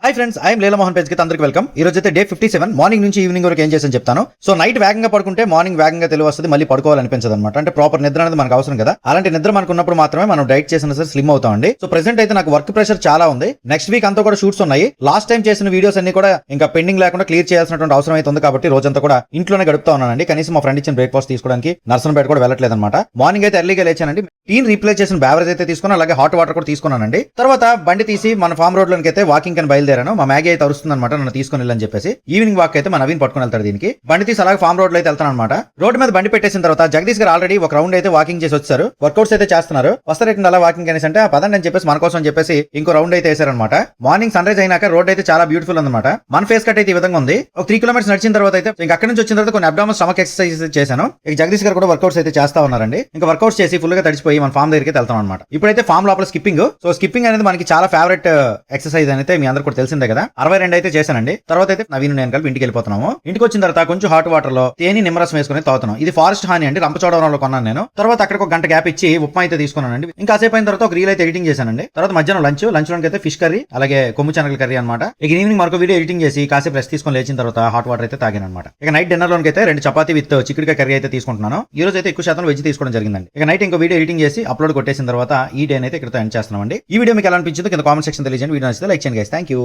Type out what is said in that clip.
Hi friends, I'm Leelamohan page కి అందరికి welcome. ఈ రోజు అయితే డే 57 మార్నింగ్ నుంచి ఈవినింగ్ వరకు ఏం చేసాను చెప్తాను. సో నైట్ వేగంగా పడుకుంటే మార్నింగ్ వేగంగా తెలివి వస్తుంది, మళ్ళీ పడుకోవాలనిపించదు అనమాట. అంటే ప్రాపర్ నిద్ర అనేది మనకు అవసరం కదా. అలాంటి నిద్ర మనకు ఉన్నప్పుడు మాత్రమే మనం డైట్ చేసిన సరే స్లిమ్ అవుతామండి. సో ప్రెసెంట్ అయితే నాకు వర్క్ ప్రెషర్ చాలా ఉంది. నెక్స్ట్ వీక్ అంతా కూడా షూట్స్ ఉన్నాయి. లాస్ట్ టైం చేసిన వీడియోస్ అన్ని కూడా ఇంకా పెండింగ్ లేకుండా క్లియర్ చేయాల్సినటువంటి అవసరం అయితే ఉంది. కాబట్టి రోజంతా కూడా ఇంట్లోనే గడుపుతా ఉన్నానండి. కనీసం మా ఫ్రెండ్ ఇచ్చిన బ్రేక్ఫాస్ట్ తీసుకోవడానికి నర్సంపేట కూడా వెళ్ళట్లేదు అనమాట. మార్నింగ్ అయితే ఎర్లీగా లేచానండి. టీని రీప్లేస్ చేసిన బ్యావరేజ్ అయితే తీసుకున్నాను, అలాగే హాట్ వాటర్ కూడా తీసుకున్నానండి. తర్వాత బండి తీసి మన ఫామ్ రోడ్ లోకి అయితే వాకింగ్ అని బయలుదేరాను. మా మ్యాగీ అయితే అరుస్తుంది అనమాట, నన్ను తీసుకుని వెళ్ళని చెప్పేసి. ఈవినింగ్ వాక్ అయితే మా నవీన్ పట్టుకుని వెళ్తాడు. దీనికి బండి తీసి అలాగే ఫామ్ రోడ్ లో అయితే వెళ్తాను అనమాట. రోడ్ మీద బండి పెట్టేసిన తర్వాత జగదీష్ గారు ఆల్రెడీ ఒక రౌండ్ అయితే వాకింగ్ చేసి వచ్చారు. వర్కౌట్స్ అయితే చేస్తున్నారు. వస్తారేటండి అలా వాకింగ్ అనేసి అంటే పదండి అని చెప్పేసి మన కోసం చెప్పేసి ఇంకో రౌండ్ అయితే వేసారనమాట. మార్నింగ్ సన్ రైజ్ అయినాక రోడ్ అయితే చాలా బ్యూటిఫుల్ అనమాట. మన ఫేస్ కట్ అయితే ఈ విధంగా ఉంది. ఒక 3 కిలోమీటర్స్ నడిచిన తర్వాత అయితే ఇంకా అక్కడ నుంచి వచ్చిన తర్వాత కొన్ని అబ్డామల్ స్టమక్ ఎక్సర్సైజ్ చేశాను. ఇక జగదీష్ గారు కూడా వర్కౌట్స్ అయితే చేస్తా ఉన్నారండి. ఇంకా వర్కౌట్స్ చేసి ఫుల్ గా తడిచిపోయి మన ఫామ్ దగ్గరికి వెళ్తాం అనమాట. ఇప్పుడైతే ఫామ్ లోపల స్కిప్పింగ్. సో స్కిప్పింగ్ అనేది మనకి చాలా ఫేవరెట్ ఎక్సర్సైజ్ అయితే మీ అందరూ కూడా తెలిసిందే కదా. 62 అయితే చేశానండి. తర్వాత అయితే నవీన్ నేను కలిపి ఇంటికి వెళ్ళిపోతున్నాము. ఇంటికి వచ్చిన తర్వాత కొంచెం హాట్ వాటర్ లో తేనె నిమ్మరసం వేసుకుని తాగుతున్నాం. ఇది ఫారెస్ట్ హాని అండి, రంపచోడవరంలో కొన్నాను నేను. తర్వాత అక్కడ ఒక గంట గ్యాప్ ఇచ్చి ఉప్మా అయితే తీసుకున్నానండి. ఇంకా సేపు అయిన తర్వాత ఒక రీల్ అయితే ఎడిటింగ్ చేశానండి. తర్వాత మధ్యాహ్నం లంచ్ లోకి అయితే ఫిష్ కర్రీ అలాగే కొమ్ము శనగల కర్రీ అనమాట. ఇక ఈవినింగ్ మరొక వీడియో ఎడిటింగ్ చేసి కాసేపు రెస్ట్ తీసుకొని లేచిన తర్వాత హాట్ వాటర్ అయితే తాగాను అనమాట. ఇక నైట్ డిన్నర్ లోకి అయితే 2 చపాతీ విత్ చిక్కుడుకాయ కర్రీ అయితే తీసుకుంటున్నాను. ఈ రోజు అయితే ఎక్కువ శాతం వెజ్ తీసుకోవడం జరిగిందండి. ఇక నైట్ ఇంకో వీడియో ఎడిటింగ్ చేసి అప్లోడ్ కొట్టేసిన తర్వాత ఈ డే అయితే ఇక్కడ ఎండ్ చేస్తున్నామండి. ఈ వీడియో మీకు ఎలా అనిపించిందో కింద కామెంట్ సెక్షన్ తెలియజేయండి. వీడియో నచ్చితే లైక్ చేయండి గైస్. థాంక్యూ.